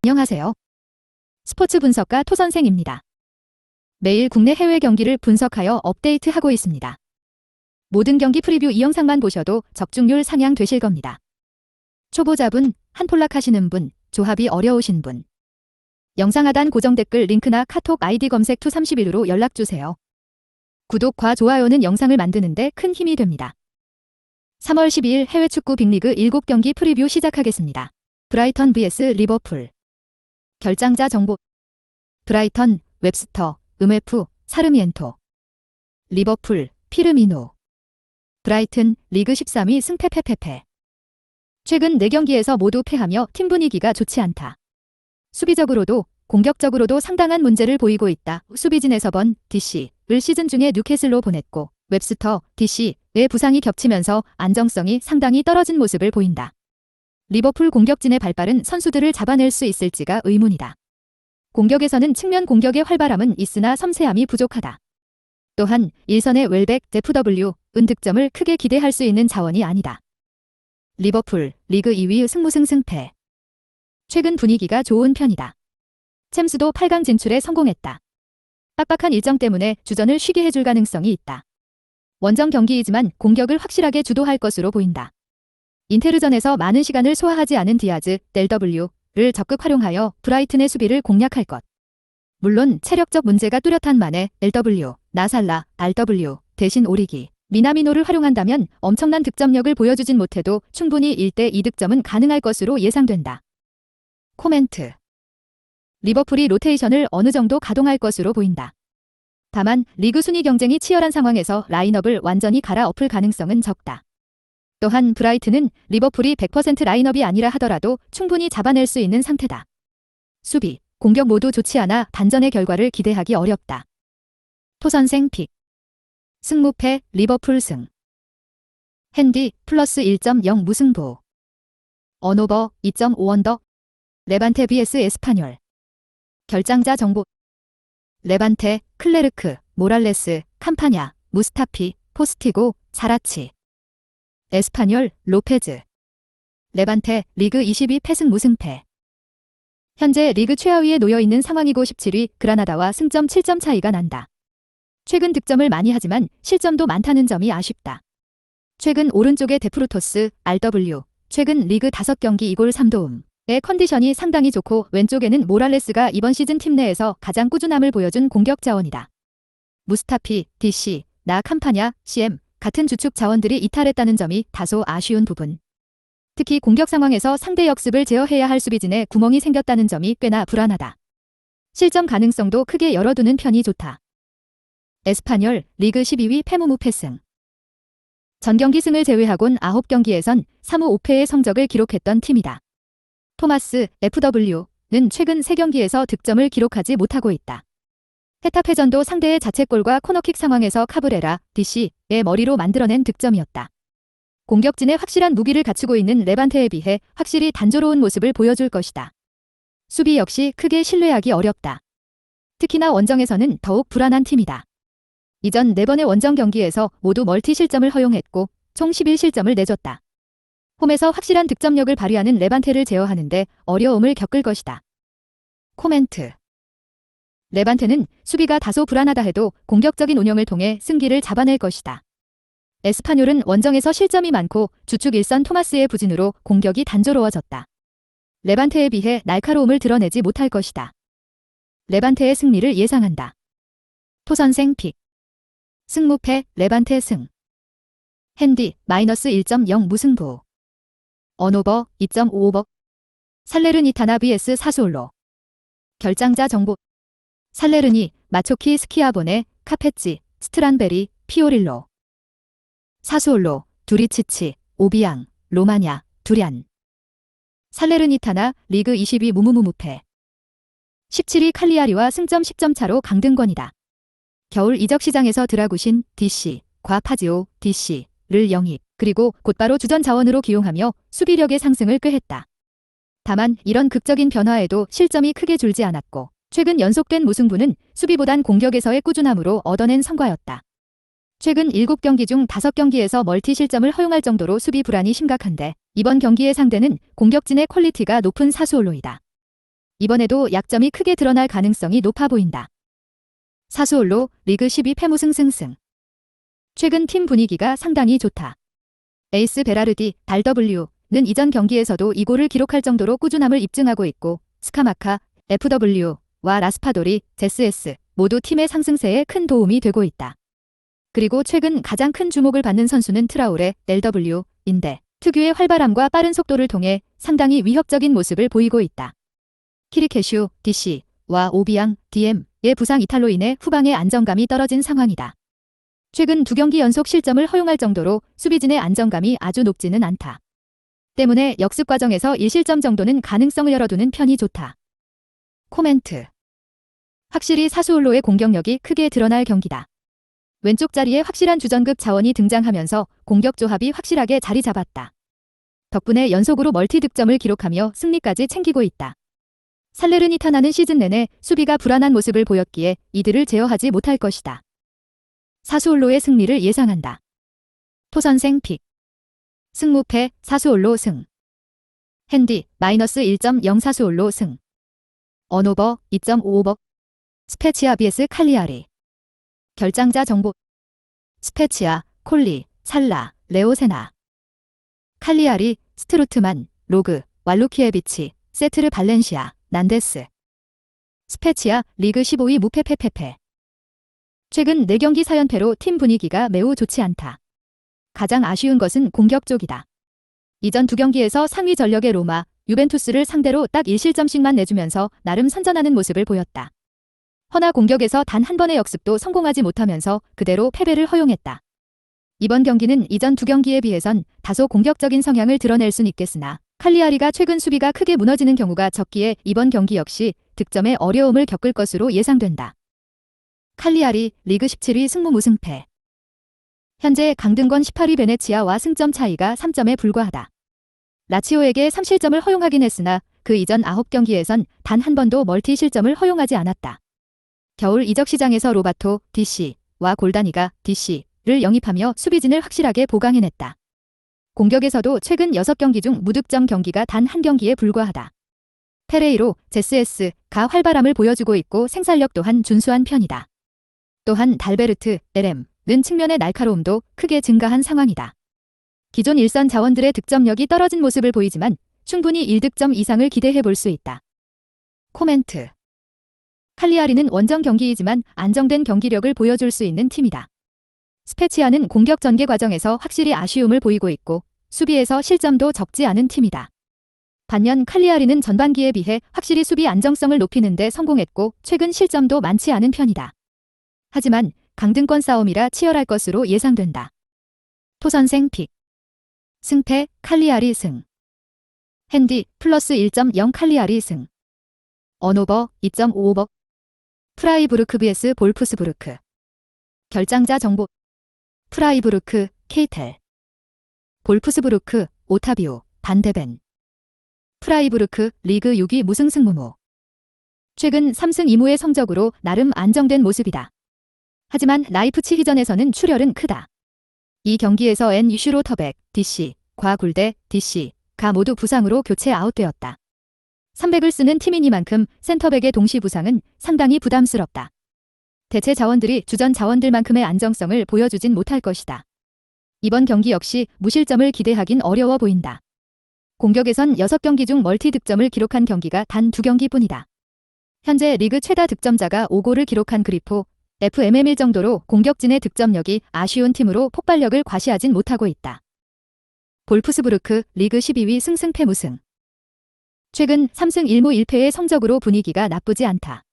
안녕하세요. 스포츠 분석가 토선생입니다. 매일 국내 해외 경기를 분석하여 업데이트하고 있습니다. 모든 경기 프리뷰 이 영상만 보셔도 적중률 상향 되실 겁니다. 초보자분, 한폴락 하시는 분, 조합이 어려우신 분. 영상 하단 고정 댓글 링크나 카톡 아이디 검색 투31로 연락주세요. 구독과 좋아요는 영상을 만드는데 큰 힘이 됩니다. 3월 12일 해외 축구 빅리그 7경기 프리뷰 시작하겠습니다. 브라이턴 vs 리버풀. 결장자 정보. 브라이턴, 웹스터, 음웨프, 사르미엔토. 리버풀, 피르미노. 브라이튼, 리그 13위 승패패패패. 최근 4경기에서 모두 패하며 팀 분위기가 좋지 않다. 수비적으로도 공격적으로도 상당한 문제를 보이고 있다. 수비진 에서번, DC를 시즌 중에 뉴캐슬로 보냈고 웹스터, DC의 부상이 겹치면서 안정성이 상당히 떨어진 모습을 보인다. 리버풀 공격진의 발빠른 선수들을 잡아낼 수 있을지가 의문이다. 공격에서는 측면 공격의 활발함은 있으나 섬세함이 부족하다. 또한 일선의 웰백, FW은 득점을 크게 기대할 수 있는 자원이 아니다. 리버풀, 리그 2위 승무승 승패. 최근 분위기가 좋은 편이다. 챔스도 8강 진출에 성공했다. 빡빡한 일정 때문에 주전을 쉬게 해줄 가능성이 있다. 원정 경기이지만 공격을 확실하게 주도할 것으로 보인다. 인테르전에서 많은 시간을 소화하지 않은 디아즈, 델W를 적극 활용하여 브라이튼의 수비를 공략할 것. 물론 체력적 문제가 뚜렷한 만에 LW, 나살라, RW 대신 오리기, 미나미노를 활용한다면 엄청난 득점력을 보여주진 못해도 충분히 1대 2득점은 가능할 것으로 예상된다. 코멘트. 리버풀이 로테이션을 어느 정도 가동할 것으로 보인다. 다만 리그 순위 경쟁이 치열한 상황에서 라인업을 완전히 갈아엎을 가능성은 적다. 또한 브라이튼은 리버풀이 100% 라인업이 아니라 하더라도 충분히 잡아낼 수 있는 상태다. 수비, 공격 모두 좋지 않아 반전의 결과를 기대하기 어렵다. 토선생 픽. 승무패 리버풀 승. 핸디 플러스 1.0 무승부. 언오버 2.5 언더. 레반테 vs 에스파뇰. 결장자 정보. 레반테, 클레르크, 모랄레스, 캄파냐, 무스타피, 포스티고, 사라치. 에스파뇰, 로페즈. 레반테, 리그 22 패승 무승패. 현재 리그 최하위에 놓여있는 상황이고 17위 그라나다와 승점 7점 차이가 난다. 최근 득점을 많이 하지만 실점도 많다는 점이 아쉽다. 최근 오른쪽에 데프루토스, RW, 최근 리그 5경기 2골 3도움의 컨디션이 상당히 좋고 왼쪽에는 모랄레스가 이번 시즌 팀 내에서 가장 꾸준함을 보여준 공격 자원이다. 무스타피, DC, 나 캄파냐, CM 같은 주축 자원들이 이탈했다는 점이 다소 아쉬운 부분. 특히 공격 상황에서 상대 역습을 제어해야 할 수비진에 구멍이 생겼다는 점이 꽤나 불안하다. 실점 가능성도 크게 열어두는 편이 좋다. 에스파뇰, 리그 12위 패무무패승. 전경기 승을 제외하곤 9경기에선 3무 5패의 성적을 기록했던 팀이다. 토마스, FW는 최근 3경기에서 득점을 기록하지 못하고 있다. 헤타페전도 상대의 자책골과 코너킥 상황에서 카브레라, DC의 머리로 만들어낸 득점이었다. 공격진에 확실한 무기를 갖추고 있는 레반테에 비해 확실히 단조로운 모습을 보여줄 것이다. 수비 역시 크게 신뢰하기 어렵다. 특히나 원정에서는 더욱 불안한 팀이다. 이전 4번의 원정 경기에서 모두 멀티 실점을 허용했고 총 11실점을 내줬다. 홈에서 확실한 득점력을 발휘하는 레반테를 제어하는데 어려움을 겪을 것이다. 코멘트. 레반테는 수비가 다소 불안하다 해도 공격적인 운영을 통해 승기를 잡아낼 것이다. 에스파뇰은 원정에서 실점이 많고 주축 일선 토마스의 부진으로 공격이 단조로워졌다. 레반테에 비해 날카로움을 드러내지 못할 것이다. 레반테의 승리를 예상한다. 토선생 픽. 승무패 레반테 승. 핸디 마이너스 1.0 무승부. 언오버 2.5오버. 살레르니타나 vs 사수올로. 결장자 정보. 살레르니, 마초키 스키아보네, 카페찌, 스트란베리, 피오릴로. 사수올로, 두리치치, 오비앙, 로마냐, 두리안. 살레르니타나 리그 22 무무무무패. 17위 칼리아리와 승점 10점 차로 강등권이다. 겨울 이적 시장에서 드라구신, DC, 과파지오, DC를 영입, 그리고 곧바로 주전 자원으로 기용하며 수비력의 상승을 꾀했다. 다만 이런 극적인 변화에도 실점이 크게 줄지 않았고 최근 연속된 무승부는 수비보단 공격에서의 꾸준함으로 얻어낸 성과였다. 최근 7경기 중 5경기에서 멀티 실점을 허용할 정도로 수비 불안이 심각한데 이번 경기의 상대는 공격진의 퀄리티가 높은 사수올로이다. 이번에도 약점이 크게 드러날 가능성이 높아 보인다. 사수올로 리그 12 패무승 승승. 최근 팀 분위기가 상당히 좋다. 에이스 베라르디, 달W는 이전 경기에서도 2골을 기록할 정도로 꾸준함을 입증하고 있고 스카마카, FW와 라스파도리, 제스S 모두 팀의 상승세에 큰 도움이 되고 있다. 그리고 최근 가장 큰 주목을 받는 선수는 트라우레, LW인데 특유의 활발함과 빠른 속도를 통해 상당히 위협적인 모습을 보이고 있다. 키리케슈, DC와 오비앙, DM의 부상 이탈로 인해 후방의 안정감이 떨어진 상황이다. 최근 2경기 연속 실점을 허용할 정도로 수비진의 안정감이 아주 높지는 않다. 때문에 역습 과정에서 1실점 정도는 가능성을 열어두는 편이 좋다. 코멘트. 확실히 사수올로의 공격력이 크게 드러날 경기다. 왼쪽 자리에 확실한 주전급 자원이 등장하면서 공격 조합이 확실하게 자리 잡았다. 덕분에 연속으로 멀티 득점을 기록하며 승리까지 챙기고 있다. 살레르니타나는 시즌 내내 수비가 불안한 모습을 보였기에 이들을 제어하지 못할 것이다. 사수올로의 승리를 예상한다. 토선생 픽. 승무패 사수올로 승. 핸디 -1.0 사수올로 승. 언오버 2.55버. 스페치아 vs 칼리아리. 결장자 정보. 스페치아, 콜리, 살라, 레오세나. 칼리아리, 스트루트만, 로그, 왈루키에비치, 세트르 발렌시아, 난데스. 스페치아, 리그 15위 무패패패패. 최근 4경기 4연패로 팀 분위기가 매우 좋지 않다. 가장 아쉬운 것은 공격 쪽이다. 이전 2경기에서 상위 전력의 로마, 유벤투스를 상대로 딱 1실점씩만 내주면서 나름 선전하는 모습을 보였다. 허나 공격에서 단 한 번의 역습도 성공하지 못하면서 그대로 패배를 허용했다. 이번 경기는 이전 2경기에 비해선 다소 공격적인 성향을 드러낼 순 있겠으나 칼리아리가 최근 수비가 크게 무너지는 경우가 적기에 이번 경기 역시 득점에 어려움을 겪을 것으로 예상된다. 칼리아리 리그 17위 승무 무승패. 현재 강등권 18위 베네치아와 승점 차이가 3점에 불과하다. 라치오에게 3실점을 허용하긴 했으나 그 이전 9경기에선 단 한 번도 멀티 실점을 허용하지 않았다. 겨울 이적 시장에서 로바토, DC와 골다니가 DC를 영입하며 수비진을 확실하게 보강해냈다. 공격에서도 최근 6경기 중 무득점 경기가 단 한 경기에 불과하다. 페레이로, 제스S가 활발함을 보여주고 있고 생산력 또한 준수한 편이다. 또한 달베르트, LM는 측면의 날카로움도 크게 증가한 상황이다. 기존 일선 자원들의 득점력이 떨어진 모습을 보이지만 충분히 1득점 이상을 기대해 볼 수 있다. 코멘트. 칼리아리는 원정 경기이지만 안정된 경기력을 보여줄 수 있는 팀이다. 스페치아는 공격 전개 과정에서 확실히 아쉬움을 보이고 있고 수비에서 실점도 적지 않은 팀이다. 반면 칼리아리는 전반기에 비해 확실히 수비 안정성을 높이는 데 성공했고 최근 실점도 많지 않은 편이다. 하지만 강등권 싸움이라 치열할 것으로 예상된다. 토선생 픽. 승패 칼리아리 승. 핸디 +1.0 칼리아리 승. 언오버 2.55버. 프라이부르크 vs 볼프스부르크. 결장자 정보. 프라이부르크 케이텔. 볼프스부르크 오타비오 반데벤. 프라이부르크 리그 6위 무승승무무. 최근 3승 2무의 성적으로 나름 안정된 모습이다. 하지만 라이프치히전에서는 출혈은 크다. 이 경기에서 N 슈로터백, DC과 굴대, DC가 모두 부상으로 교체 아웃되었다. 300을 쓰는 팀이니만큼 센터백의 동시 부상은 상당히 부담스럽다. 대체 자원들이 주전 자원들만큼의 안정성을 보여주진 못할 것이다. 이번 경기 역시 무실점을 기대하긴 어려워 보인다. 공격에선 6경기 중 멀티 득점을 기록한 경기가 단 2경기뿐이다. 현재 리그 최다 득점자가 5골을 기록한 그리포, FMM일 정도로 공격진의 득점력이 아쉬운 팀으로 폭발력을 과시하진 못하고 있다. 볼프스부르크 리그 12위 승승패 무승. 최근 3승 1무 1패의 성적으로 분위기가 나쁘지 않다.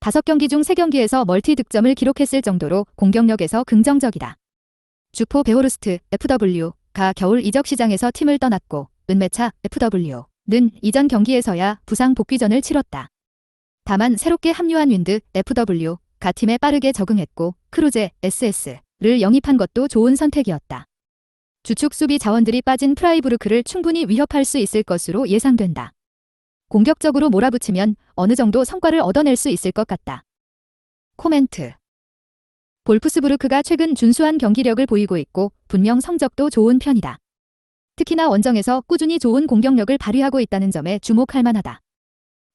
5경기 중 3경기에서 멀티 득점을 기록했을 정도로 공격력에서 긍정적이다. 주포 베호르스트 FW가 겨울 이적 시장에서 팀을 떠났고 은메차 FW는 이전 경기에서야 부상 복귀전을 치렀다. 다만 새롭게 합류한 윈드 FW가 팀에 빠르게 적응했고 크루제 SS를 영입한 것도 좋은 선택이었다. 주축 수비 자원들이 빠진 프라이부르크를 충분히 위협할 수 있을 것으로 예상된다. 공격적으로 몰아붙이면 어느 정도 성과를 얻어낼 수 있을 것 같다. 코멘트. 볼프스부르크가 최근 준수한 경기력을 보이고 있고 분명 성적도 좋은 편이다. 특히나 원정에서 꾸준히 좋은 공격력을 발휘하고 있다는 점에 주목할 만하다.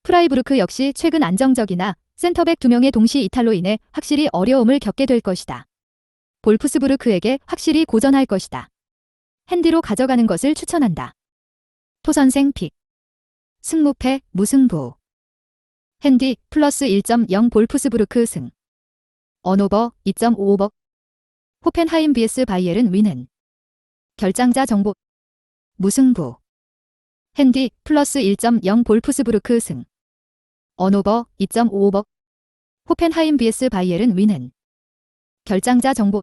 프라이부르크 역시 최근 안정적이나 센터백 2명의 동시 이탈로 인해 확실히 어려움을 겪게 될 것이다. 볼프스부르크에게 확실히 고전할 것이다. 핸디로 가져가는 것을 추천한다. 토선생 픽. 승무패 무승부. 핸디 플러스 1.0 볼프스부르크 승. 언오버 2.55버. 호펜하임 vs 바이에른 위넨. 결장자 정보. 무승부. 핸디 플러스 1.0 볼프스부르크 승. 언오버 2.55버. 호펜하임 vs 바이에른 위넨. 결장자 정보.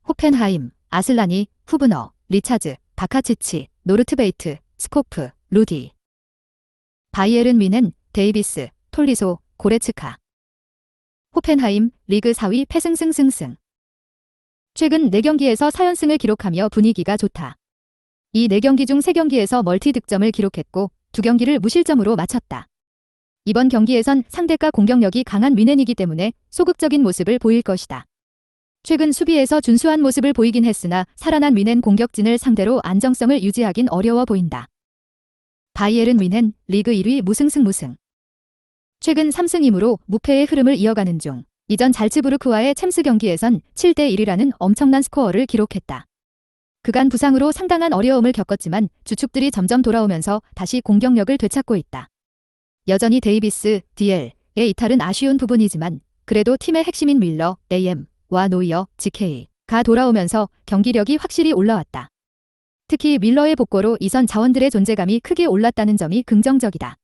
호펜하임, 아슬라니, 후브너, 리차즈, 바카치치, 노르트베이트, 스코프, 루디. 바이에른 위넨, 데이비스, 톨리소, 고레츠카. 호펜하임, 리그 4위 패승승승승. 최근 4경기에서 4연승을 기록하며 분위기가 좋다. 이 4경기 중 3경기에서 멀티 득점을 기록했고 2경기를 무실점으로 마쳤다. 이번 경기에선 상대가 공격력이 강한 위넨이기 때문에 소극적인 모습을 보일 것이다. 최근 수비에서 준수한 모습을 보이긴 했으나 살아난 위넨 공격진을 상대로 안정성을 유지하긴 어려워 보인다. 바이에른 위넨 리그 1위 무승승 무승. 최근 3승 2무로 무패의 흐름을 이어가는 중 이전 잘츠부르크와의 챔스 경기에선 7대1이라는 엄청난 스코어를 기록했다. 그간 부상으로 상당한 어려움을 겪었지만 주축들이 점점 돌아오면서 다시 공격력을 되찾고 있다. 여전히 데이비스, 디엘의 이탈은 아쉬운 부분이지만 그래도 팀의 핵심인 밀러, AM와 노이어, GK가 돌아오면서 경기력이 확실히 올라왔다. 특히 밀러의 복고로 이선 자원들의 존재감이 크게 올랐다는 점이 긍정적이다.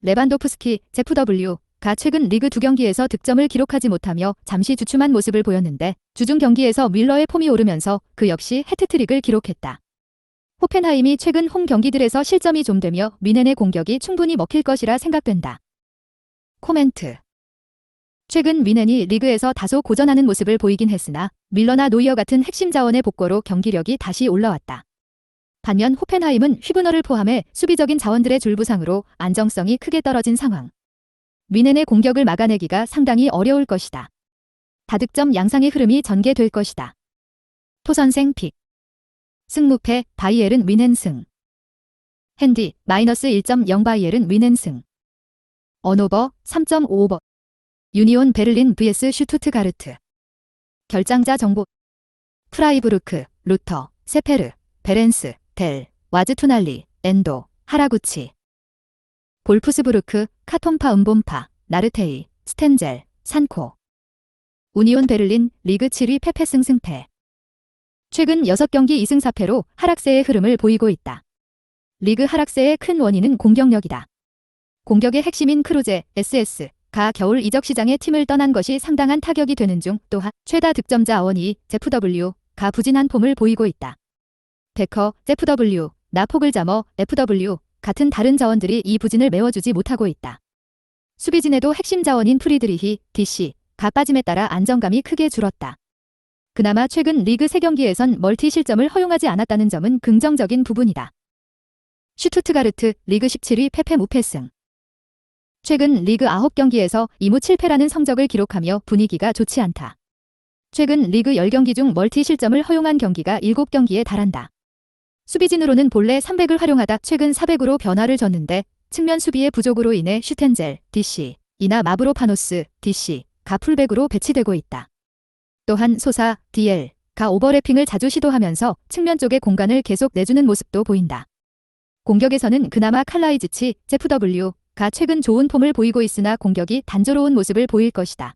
레반도프스키, 제프 W가 최근 리그 2경기에서 득점을 기록하지 못하며 잠시 주춤한 모습을 보였는데 주중 경기에서 밀러의 폼이 오르면서 그 역시 해트트릭을 기록했다. 호펜하임이 최근 홈 경기들에서 실점이 좀 되며 위넨의 공격이 충분히 먹힐 것이라 생각된다. 코멘트. 최근 위넨이 리그에서 다소 고전하는 모습을 보이긴 했으나 밀러나 노이어 같은 핵심 자원의 복고로 경기력이 다시 올라왔다. 반면 호펜하임은 휘브너를 포함해 수비적인 자원들의 줄부상으로 안정성이 크게 떨어진 상황. 위넨의 공격을 막아내기가 상당히 어려울 것이다. 다득점 양상의 흐름이 전개될 것이다. 토선생 픽. 승무패 바이에른 위넨 승. 핸디 마이너스 1.0 바이에른 위넨 승. 언오버 3.55버. 유니온 베를린 vs 슈투트가르트. 결장자 정보. 프라이부르크, 루터, 세페르, 베렌스, 델, 와즈투날리, 엔도, 하라구치. 볼프스부르크, 카톤파 음본파, 나르테이, 스텐젤, 산코. 우니온 베를린 리그 7위 패패승승패. 최근 6경기 2승 4패로 하락세의 흐름을 보이고 있다. 리그 하락세의 큰 원인은 공격력이다. 공격의 핵심인 크루제, SS가 겨울 이적 시장에 팀을 떠난 것이 상당한 타격이 되는 중 또한 최다 득점자 아원이 제프 W가 부진한 폼을 보이고 있다. 베커, 제프 W, 나포글자머, FW 같은 다른 자원들이 이 부진을 메워주지 못하고 있다. 수비진에도 핵심 자원인 프리드리히, DC가 빠짐에 따라 안정감이 크게 줄었다. 그나마 최근 리그 3경기에선 멀티 실점을 허용하지 않았다는 점은 긍정적인 부분이다. 슈투트가르트 리그 17위 패패 무패승. 최근 리그 9경기에서 2무 7패라는 성적을 기록하며 분위기가 좋지 않다. 최근 리그 10경기 중 멀티 실점을 허용한 경기가 7경기에 달한다. 수비진으로는 본래 300을 활용하다 최근 400으로 변화를 줬는데 측면 수비의 부족으로 인해 슈텐젤, DC이나 마브로파노스, DC가 풀백으로 배치되고 있다. 또한 소사, DL가 오버래핑을 자주 시도하면서 측면 쪽에 공간을 계속 내주는 모습도 보인다. 공격에서는 그나마 칼라이지치, 제프 W가 최근 좋은 폼을 보이고 있으나 공격이 단조로운 모습을 보일 것이다.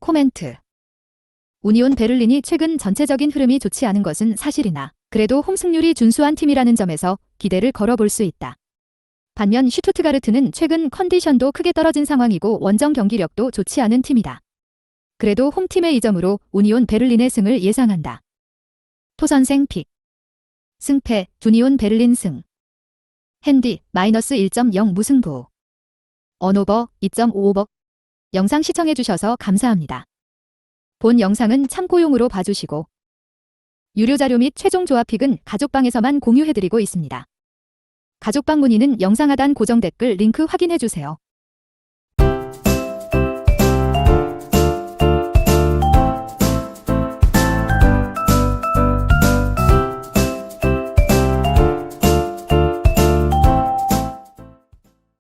코멘트. 우니온 베를린이 최근 전체적인 흐름이 좋지 않은 것은 사실이나 그래도 홈 승률이 준수한 팀이라는 점에서 기대를 걸어볼 수 있다. 반면 슈투트가르트는 최근 컨디션도 크게 떨어진 상황이고 원정 경기력도 좋지 않은 팀이다. 그래도 홈팀의 이점으로 우니온 베를린의 승을 예상한다. 토선생 픽. 승패 우니온 베를린 승. 핸디 마이너스 1.0 무승부. 언오버 2.55버. 영상 시청해주셔서 감사합니다. 본 영상은 참고용으로 봐주시고 유료 자료 및 최종 조합 픽은 가족방에서만 공유해드리고 있습니다. 가족방 문의는 영상 하단 고정 댓글 링크 확인해주세요.